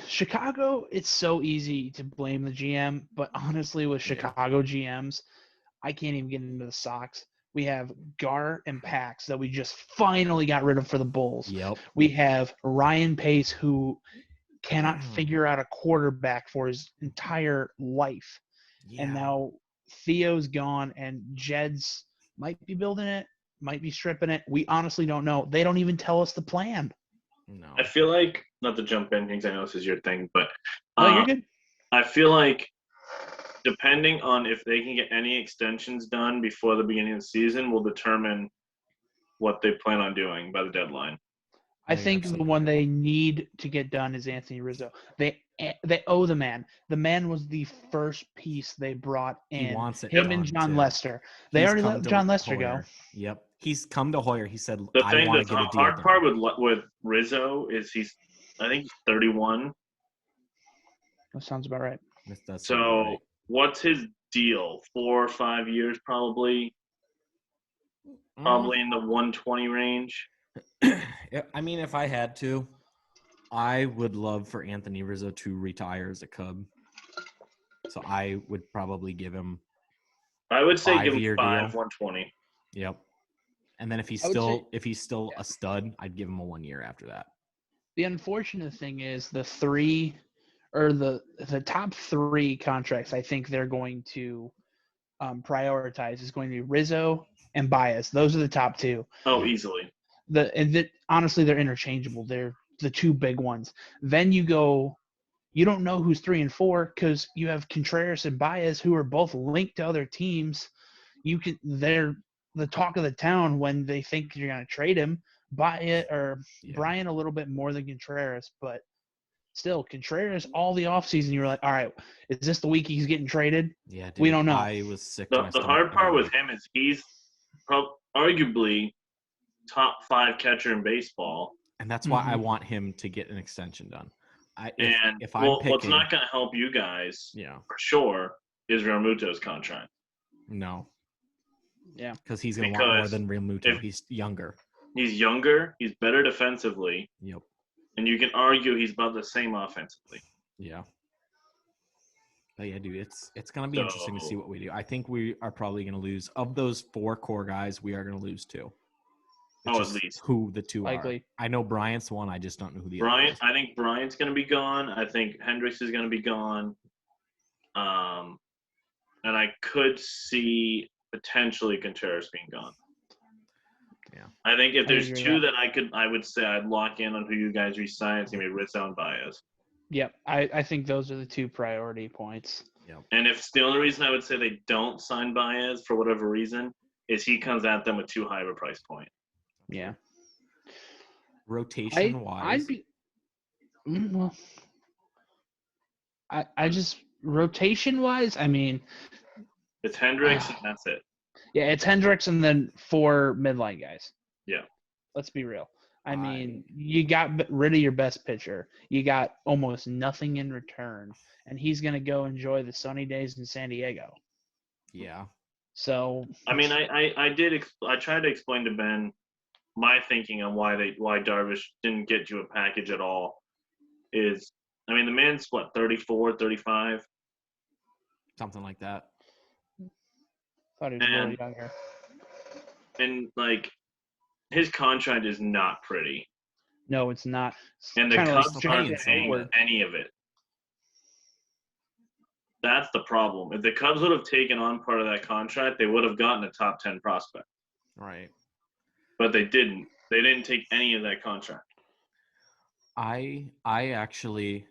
Chicago, it's so easy to blame the GM, but honestly, with Chicago GMs, I can't even get into the Sox. We have Gar and Pax that we just finally got rid of for the Bulls. Yep. We have Ryan Pace, who cannot figure out a quarterback for his entire life. Yeah. And now Theo's gone, and Jed's might be building it, might be stripping it. We honestly don't know. They don't even tell us the plan. No. I feel like, not to jump in because I know this is your thing, but no, you're good. I feel like depending on if they can get any extensions done before the beginning of the season will determine what they plan on doing by the deadline. I think the one they need to get done is Anthony Rizzo. They owe the man. The man was the first piece they brought in. He wants it. Him and John Lester. They already let John Lester go. Yep. He's come to Hoyer. He said, "I want to get a deal." The hard part with Rizzo is I think he's 31. That sounds about right. So what's his deal? 4 or 5 years, probably. Probably in the 120 range. I mean, if I had to, I would love for Anthony Rizzo to retire as a Cub. So I would probably give him. I would say give him 5, deal. 120. Yep. And then if he's still a stud, I'd give him a 1 year after that. The unfortunate thing is the top 3 contracts I think they're going to prioritize is going to be Rizzo, and Baez. Those are the top two. Oh, easily. Honestly, they're interchangeable. They're the two big ones. Then you don't know who's 3 and 4 because you have Contreras and Baez, who are both linked to other teams. They're the talk of the town when they think you're going to trade him. Baez or Brian a little bit more than Contreras, but still, Contreras all the offseason, you were like, all right, is this the week he's getting traded? Yeah, dude, we don't know. I was sick. The hard part with him is he's arguably top 5 catcher in baseball. And that's why I want him to get an extension done. What's not going to help you guys, for sure, is Realmuto's contract. No. Yeah. Because he's going to want more than Realmuto. He's younger. He's younger. He's better defensively. Yep. And you can argue he's about the same offensively. Yeah. But yeah, dude, it's going to be interesting to see what we do. I think we are probably going to lose. Of those 4 core guys, we are going to lose 2. At least. Who the 2 Likely. are. I know Bryant's one. I just don't know who the other is. I think Bryant's going to be gone. I think Hendricks is going to be gone. And I could see potentially Contreras being gone. Yeah. I think if there's 2 that I would say I'd lock in on who you guys re-sign, it's going to be Rizzo and Baez. Yep. I think those are the 2 priority points. Yep. And if the only reason I would say they don't sign Baez for whatever reason is he comes at them with too high of a price point. Yeah. Rotation-wise. Rotation-wise, I mean. It's Hendricks and that's it. Yeah, it's Hendricks and then 4 midline guys. Yeah. Let's be real. I mean, you got rid of your best pitcher. You got almost nothing in return. And he's going to go enjoy the sunny days in San Diego. Yeah. So. I mean, I tried to explain to Ben my thinking on why Darvish didn't get you a package at all is, I mean, the man's, 34, 35? Something like that. Thought he was really younger. And, his contract is not pretty. No, it's not. And the Cubs aren't paying any of it. That's the problem. If the Cubs would have taken on part of that contract, they would have gotten a top 10 prospect. Right. But they didn't. They didn't take any of that contract. I actually,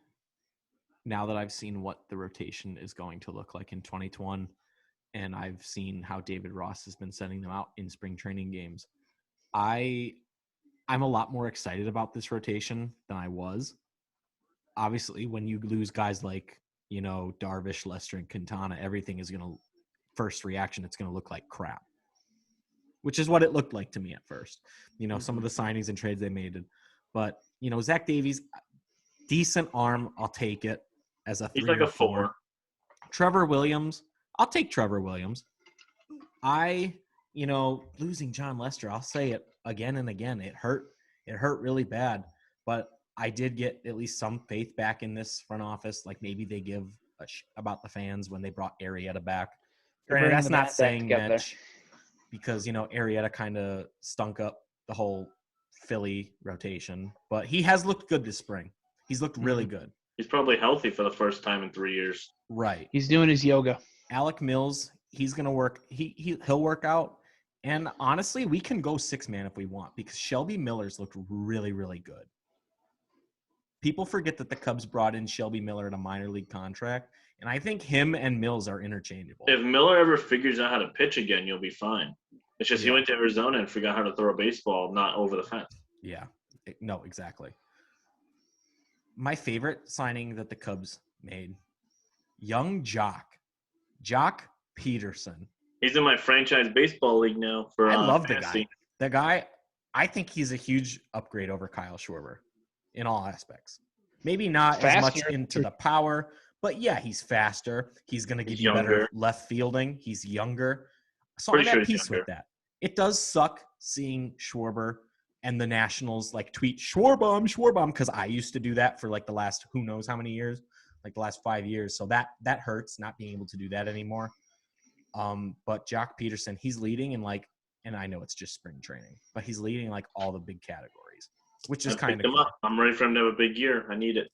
now that I've seen what the rotation is going to look like in 2021, and I've seen how David Ross has been sending them out in spring training games, I'm a lot more excited about this rotation than I was. Obviously, when you lose guys like, Darvish, Lester, and Quintana, everything is going to, first reaction, it's going to look like crap. Which is what it looked like to me at first. Some of the signings and trades they made. But, Zach Davies, decent arm, I'll take it as a 3 He's like or a 4. Trevor Williams, I'll take Trevor Williams. Losing John Lester, I'll say it again and again. It hurt. It hurt really bad. But I did get at least some faith back in this front office. Like maybe they give about the fans when they brought Arrieta back. Granted, that's not saying much. Because, Arrieta kind of stunk up the whole Philly rotation. But he has looked good this spring. He's looked really good. He's probably healthy for the first time in 3 years. Right. He's doing his yoga. Alec Mills, he's going to work. He'll work out. And honestly, we can go 6-man if we want because Shelby Miller's looked really, really good. People forget that the Cubs brought in Shelby Miller at a minor league contract. And I think him and Mills are interchangeable. If Miller ever figures out how to pitch again, you'll be fine. It's just he went to Arizona and forgot how to throw a baseball, not over the fence. Yeah. No, exactly. My favorite signing that the Cubs made, young Jock Peterson. He's in my franchise baseball league now. I love the guy. The guy, I think he's a huge upgrade over Kyle Schwarber in all aspects. Maybe not as much into the power, but yeah, he's faster. He's going to give you better left fielding. He's younger. So I'm at peace with that. It does suck seeing Schwarber and the Nationals tweet Schwarbomb, because I used to do that for the last who knows how many years, the last 5 years. So that hurts not being able to do that anymore. But Jock Peterson, he's leading in and I know it's just spring training, but he's leading all the big categories, which is kind of cool. I'm ready for him to have a big year. I need it.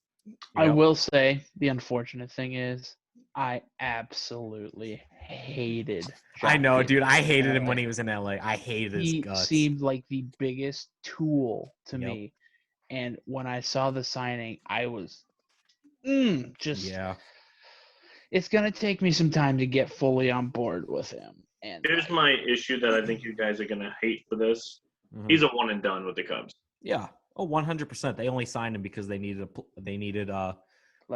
I will say the unfortunate thing is I absolutely hated I know, dude. I hated him LA. when he was in LA. I hated his guts. He seemed like the biggest tool to me. And when I saw the signing, I was just it's going to take me some time to get fully on board with him. And here's my issue that I think you guys are going to hate for this. Mm-hmm. He's a one and done with the Cubs. Yeah. Oh, 100%. They only signed him because they needed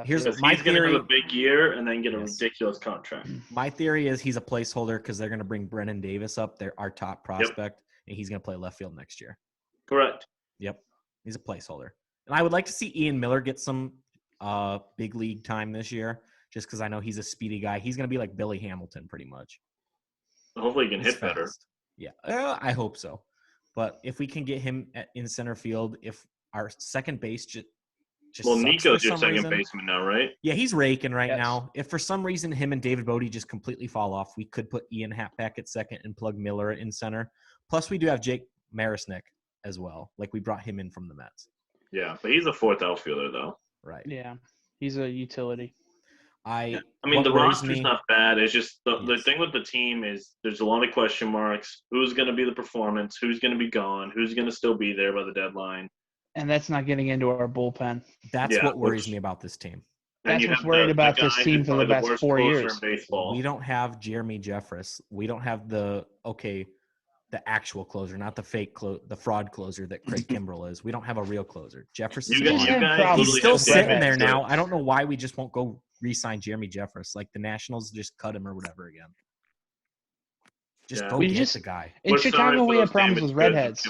here's my theory. He's going to have a big year and then get a ridiculous contract. My theory is he's a placeholder because they're going to bring Brennan Davis up. They're our top prospect, and he's going to play left field next year. Correct. Yep. He's a placeholder. And I would like to see Ian Miller get some big league time this year just because I know he's a speedy guy. He's going to be like Billy Hamilton pretty much. Hopefully he can hit better. Yeah, I hope so. But if we can get him in center field, if our second base just Nico's your second baseman now, right? Yeah, he's raking right now. If for some reason him and David Bodie just completely fall off, we could put Ian Happ back at second and plug Miller in center. Plus, we do have Jake Marisnick as well. Like, we brought him in from the Mets. Yeah, but he's a fourth outfielder, though. Right. Yeah, he's a utility. I mean, the roster's not bad. It's just the thing with the team is there's a lot of question marks. Who's going to be the performance? Who's going to be gone? Who's going to still be there by the deadline? And that's not getting into our bullpen. That's what worries me about this team. That's what's worried about this team for the best 4 years. We don't have Jeremy Jeffress. We don't have the actual closer, not the fake the fraud closer that Craig Kimbrell is. We don't have a real closer. Jeffress is he's still sitting there now. I don't know why we just won't go re-sign Jeremy Jeffress. Like the Nationals just cut him or whatever again. Just go get the guy. In Chicago, we have problems with redheads.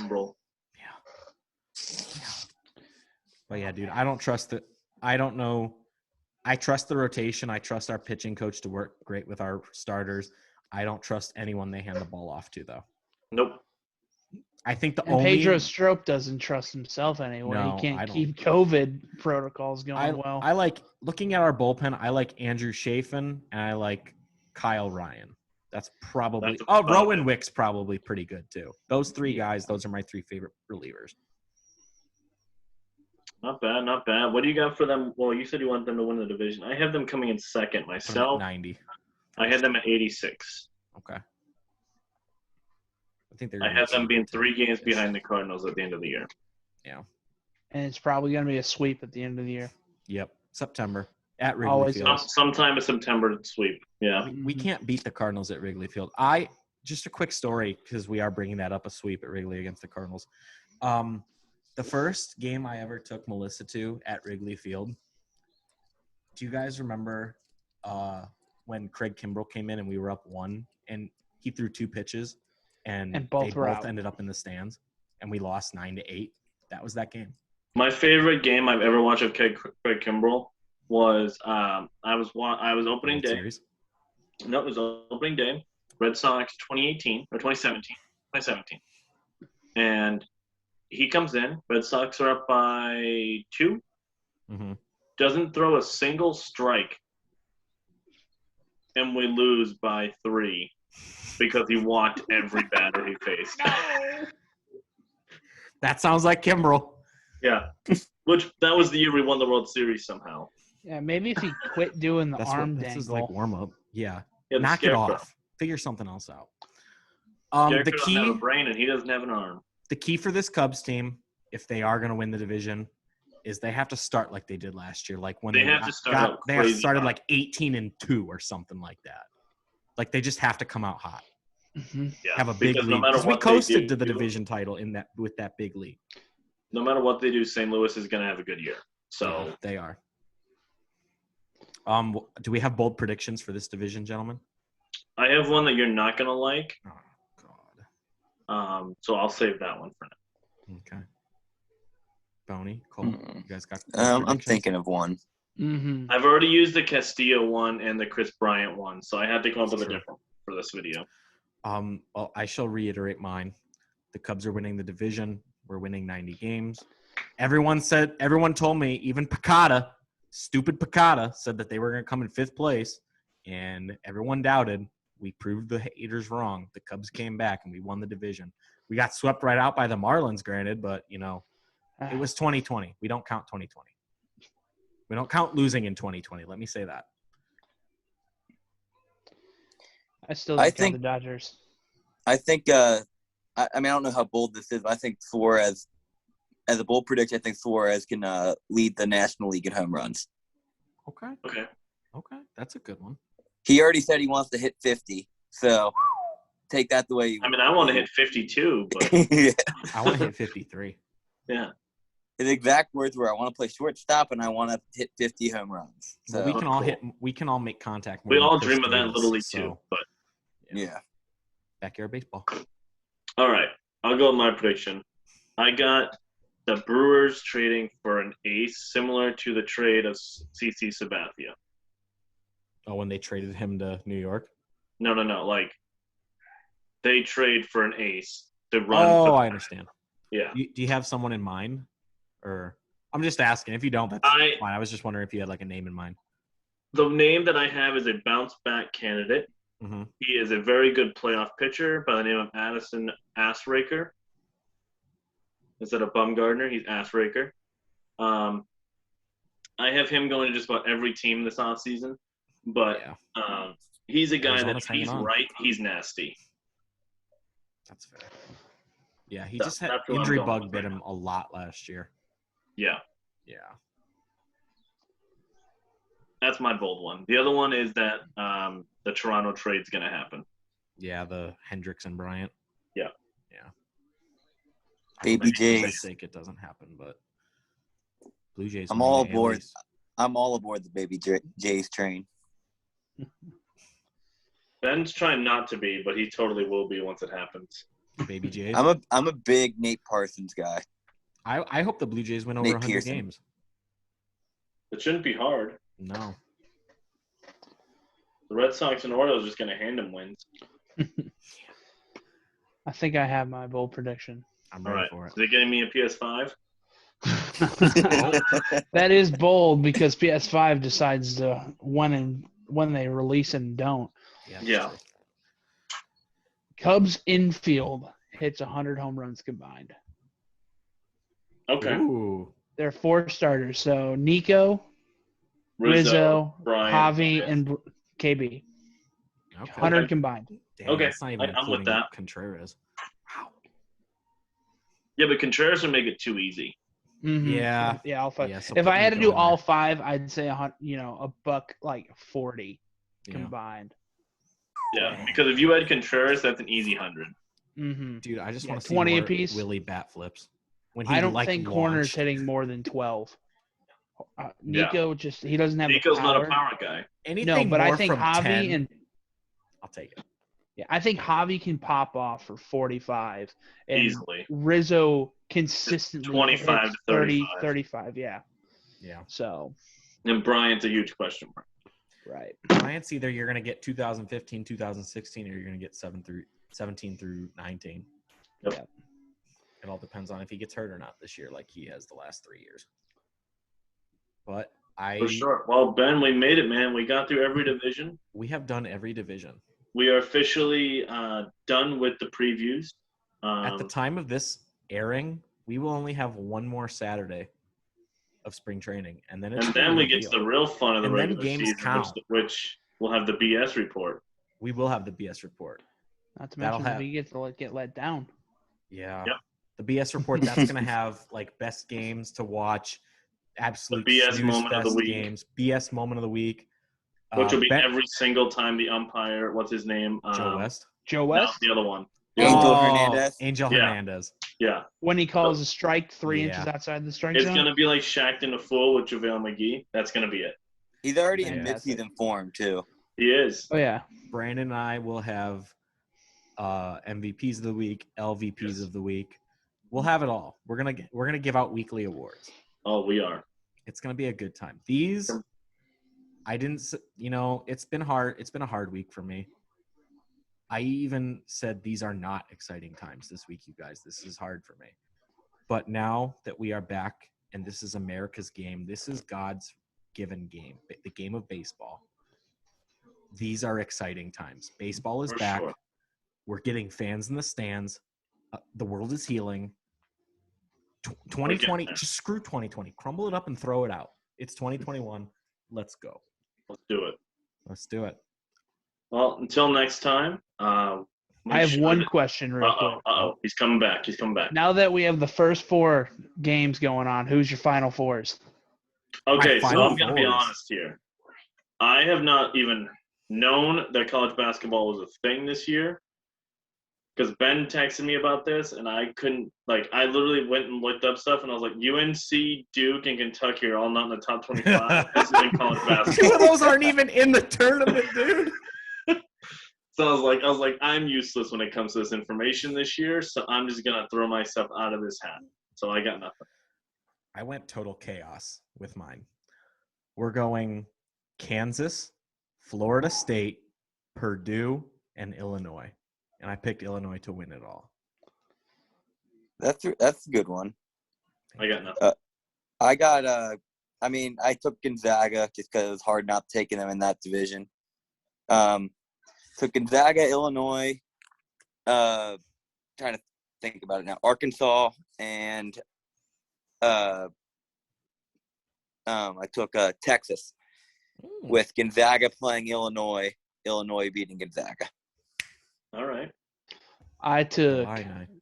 But yeah, dude, I don't trust it. I don't know. I trust the rotation. I trust our pitching coach to work great with our starters. I don't trust anyone they hand the ball off to, though. Nope. I think Pedro Strop doesn't trust himself anymore. No, he can't keep COVID protocols going well. I like looking at our bullpen. I like Andrew Chafin and I like Kyle Ryan. That's probably Rowan Wick's probably pretty good too. Those three guys. Those are my three favorite relievers. Not bad, not bad. What do you got for them? Well, you said you want them to win the division. I have them coming in second myself. 90. I had them at 86. Okay. I have them being 3 games behind the Cardinals at the end of the year. Yeah. And it's probably going to be a sweep at the end of the year. Yep. September at Wrigley Field. Sometime in September sweep. Yeah. We can't beat the Cardinals at Wrigley Field. Just a quick story because we are bringing that up, a sweep at Wrigley against the Cardinals. The first game I ever took Melissa to at Wrigley Field, do you guys remember when Craig Kimbrell came in and we were up 1 and he threw 2 pitches and they both ended up in the stands and we lost 9-8? That was that game. My favorite game I've ever watched of Craig Kimbrell was I was opening day. Series? No, it was opening day. Red Sox 2018 or 2017. 2017. And he comes in. Red Sox are up by 2. Mm-hmm. Doesn't throw a single strike. And we lose by 3 because he walked every batter he faced. That sounds like Kimbrell. Yeah. That was the year we won the World Series somehow. Yeah, maybe if he quit doing the arm dangle. This is like warm-up. Yeah. Knock it off. Figure something else out. The key doesn't have a brain and he doesn't have an arm. The key for this Cubs team, if they are going to win the division, is they have to start like they did last year. Like when they started like 18-2 or something like that. Like they just have to come out hot. Mm-hmm. Yeah, have a big lead. Because we coasted to the division title with that big lead. No matter what they do, St. Louis is going to have a good year. So yeah, they are. Do we have bold predictions for this division, gentlemen? I have one that you're not going to like. Oh, God. So I'll save that one for now. Okay. Boney, Cole, you guys got I'm thinking of one. Mm-hmm. I've already used the Castillo one and the Chris Bryant one, so I had to come up with a different for this video. Well, I shall reiterate mine. The Cubs are winning the division. We're winning 90 games. Everyone told me, even Picada, stupid Picada, said that they were going to come in 5th place, and everyone doubted. We proved the haters wrong. The Cubs came back, and we won the division. We got swept right out by the Marlins, granted, but, it was 2020. We don't count 2020. We don't count losing in 2020. Let me say that. I still don't count the Dodgers. I think. I mean, I don't know how bold this is, but I think Suarez, as a bold prediction, I think Suarez can lead the National League in home runs. Okay. That's a good one. He already said he wants to hit 50, so take that the way you. I mean, I want to hit 52, but yeah. I want to hit 53. Yeah. His exact words were, "I want to play shortstop and I want to hit 50 home runs." So well, we can all make contact. We all dream of that in Little League too, but yeah. Backyard baseball. All right, I'll go with my prediction. I got the Brewers trading for an ace, similar to the trade of CC Sabathia. Oh, when they traded him to New York? No. Like, they trade for an ace to run. Oh, I understand. Yeah. Do you have someone in mind? Or I'm just asking. If you don't, that's fine. I was just wondering if you had like a name in mind. The name that I have is a bounce back candidate. Mm-hmm. He is a very good playoff pitcher by the name of Addison Assraker. Instead of Bumgardner, he's Assraker. I have him going to just about every team this offseason. But he's a guy that if he's right, he's nasty. That's fair. Yeah, he just had injury bug bit him a lot last year. Yeah. Yeah. That's my bold one. The other one is that the Toronto trade's going to happen. Yeah, the Hendricks and Bryant. Yeah. Baby Jays. For sake, it doesn't happen, but Blue Jays. I'm all aboard. I'm all aboard the Baby Jays train. Ben's trying not to be, but he totally will be once it happens. Baby Jays. I'm a big Nate Parsons guy. I hope the Blue Jays win over 100 games. It shouldn't be hard. No. The Red Sox and Orioles are just going to hand him wins. I think I have my bold prediction. I'm ready for it. Is it getting me a PS5? That is bold because PS5 decides to when they release and don't. Yeah. Cubs infield hits 100 home runs combined. Okay. Ooh. They're 4 starters. So Nico, Rizzo, Brian, Javi, and KB. Okay. 100 combined. Damn, Okay. That's not even I'm with that. Contreras. Wow. Yeah, but Contreras would make it too easy. Mm-hmm. Yeah. All 5. Yeah, so if I had to do all there. 5, I'd say a buck like 40 combined. Yeah, because if you had Contreras, that's an easy 100. Mm-hmm. Dude, I just want to see 20 more apiece. Willie bat flips. When I don't think Corner's hitting more than 12. Nico he doesn't have Nico's the power. not a power guy. Anything but more I think from Javi 10, and I'll take it. Yeah, I think Javi can pop off for 45 and Easily. Rizzo consistently 25 hits to 35. 35, yeah. Yeah. So. And Bryant's a huge question mark. Right. Bryant's either you're going to get 2015, 2016, or you're going to get 17 through 19. Yep. It all depends on if he gets hurt or not this year, like he has the last 3 years. But For sure. Well, Ben, we made it, man. We got through every division. We have done every division. We are officially done with the previews. At the time of this airing, we will only have one more Saturday of spring training, and then we get to the real fun of the regular season, which we'll have the BS report. We will have the BS report. Not to mention we get to get let down. Yeah. Yep. The BS report, that's going to have like best games to watch, absolute the BS moment of the week. Games, BS moment of the week. Which will be every single time the umpire, what's his name? Joe West? Joe West? No, the other one. Angel Hernandez. Angel Hernandez. Yeah. When he calls a strike 3 inches outside the strike zone? It's going to be like Shackton a fool with JaVale McGee. That's going to be it. He's already in midseason form, too. He is. Oh, yeah. Brandon and I will have MVPs of the week, LVPs of the week. We'll have it all. We're gonna give out weekly awards. Oh, we are. It's gonna be a good time. These, I didn't. It's been hard. It's been a hard week for me. I even said these are not exciting times this week, you guys. This is hard for me. But now that we are back, and this is America's game, this is God's given game, the game of baseball. These are exciting times. Baseball is back. Sure. We're getting fans in the stands. The world is healing. 2020, just screw 2020. Crumble it up and throw it out. It's 2021. Let's go. Let's do it. Let's do it. Well, until next time. I have one question real quick. He's coming back. Now that we have the first 4 games going on, who's your Final Fours? Okay, so I'm going to be honest here. I have not even known that college basketball was a thing this year because Ben texted me about this, and I couldn't – I literally went and looked up stuff, and I was like, UNC, Duke, and Kentucky are all not in the top 25. This is in college basketball. 2 of those aren't even in the tournament, dude. So I was like, I'm useless when it comes to this information this year, so I'm just going to throw myself out of this hat. So I got nothing. I went total chaos with mine. We're going Kansas, Florida State, Purdue, and Illinois. And I picked Illinois to win it all. That's a good one. I got nothing. I took Gonzaga just because it was hard not taking them in that division. So Gonzaga, Illinois, trying to think about it now. Arkansas and I took Texas with Gonzaga playing Illinois beating Gonzaga. All right. I took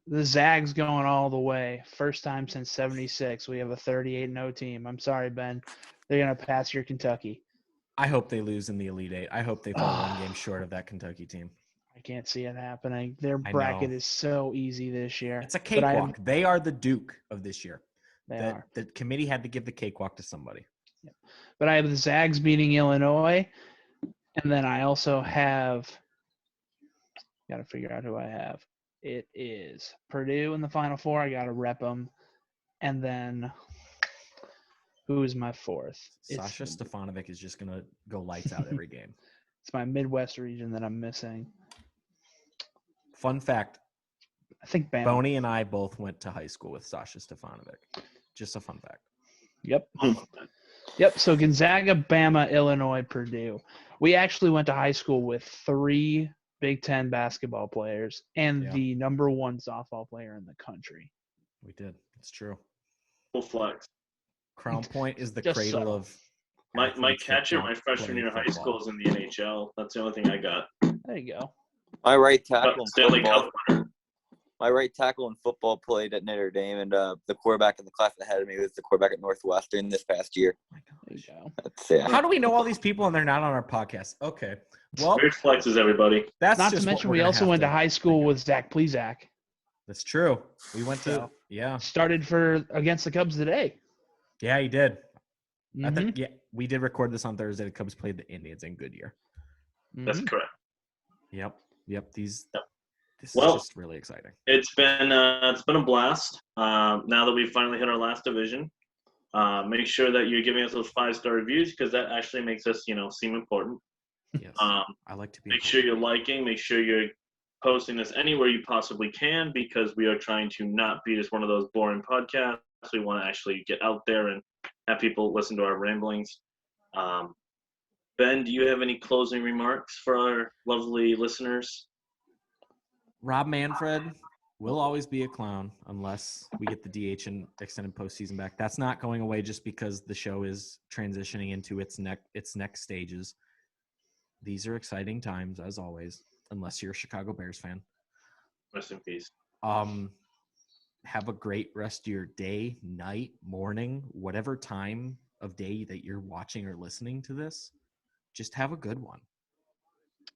the Zags going all the way. First time since 76. We have a 38-0 team. I'm sorry, Ben. They're going to pass your Kentucky. I hope they lose in the Elite Eight. I hope they fall 1 game short of that Kentucky team. I can't see it happening. Their bracket is so easy this year. It's a cakewalk. They are the Duke of this year. They are. The committee had to give the cakewalk to somebody. Yep. But I have the Zags beating Illinois, and then I also have – got to figure out who I have. It is Purdue in the Final Four. I got to rep them. And then who is my 4th? Sasha Stefanovic is just going to go lights out every game. It's my Midwest region that I'm missing. Fun fact. I think Boney and I both went to high school with Sasha Stefanovic. Just a fun fact. Yep. Yep. So Gonzaga, Bama, Illinois, Purdue. We actually went to high school with 3 Big Ten basketball players and the number 1 softball player in the country. We did. It's true. Full flex. Crown Point is the cradle of my catcher my freshman year of high school is in the NHL. That's the only thing I got. There you go. My right tackle in football played at Notre Dame, and the quarterback in the class ahead of me was the quarterback at Northwestern this past year. There you go. How do we know all these people and they're not on our podcast? Okay. Well, weird flexes, everybody. That's not to mention we also went to high school with Zach Plezak. That's true. We went to started against the Cubs today. Yeah, he did. Mm-hmm. We did record this on Thursday. The Cubs played the Indians in Goodyear. That's correct. Yep. This is just really exciting. It's been a blast. Now that we've finally hit our last division, make sure that you're giving us those 5-star reviews because that actually makes us, seem important. Yes. I like to be. Make sure you're liking. Make sure you're posting this anywhere you possibly can because we are trying to not be just one of those boring podcasts. We want to actually get out there and have people listen to our ramblings. Ben, do you have any closing remarks for our lovely listeners? Rob Manfred will always be a clown unless we get the DH and extended postseason back. That's not going away just because the show is transitioning into its next stages. These are exciting times, as always, unless you're a Chicago Bears fan. Rest in peace. Have a great rest of your day, night, morning, whatever time of day that you're watching or listening to this. Just have a good one.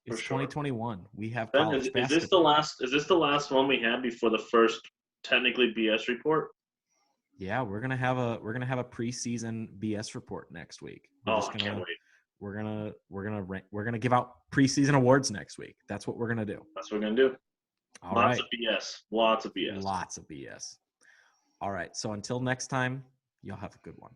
It's 2021. We have college basketball. Is this the last one we had before the first technically BS report? Yeah, we're gonna have a preseason BS report next week. I can't wait. We're gonna give out preseason awards next week. That's what we're gonna do. That's what we're gonna do. Lots of BS. Lots of BS. All right. So until next time, y'all have a good one.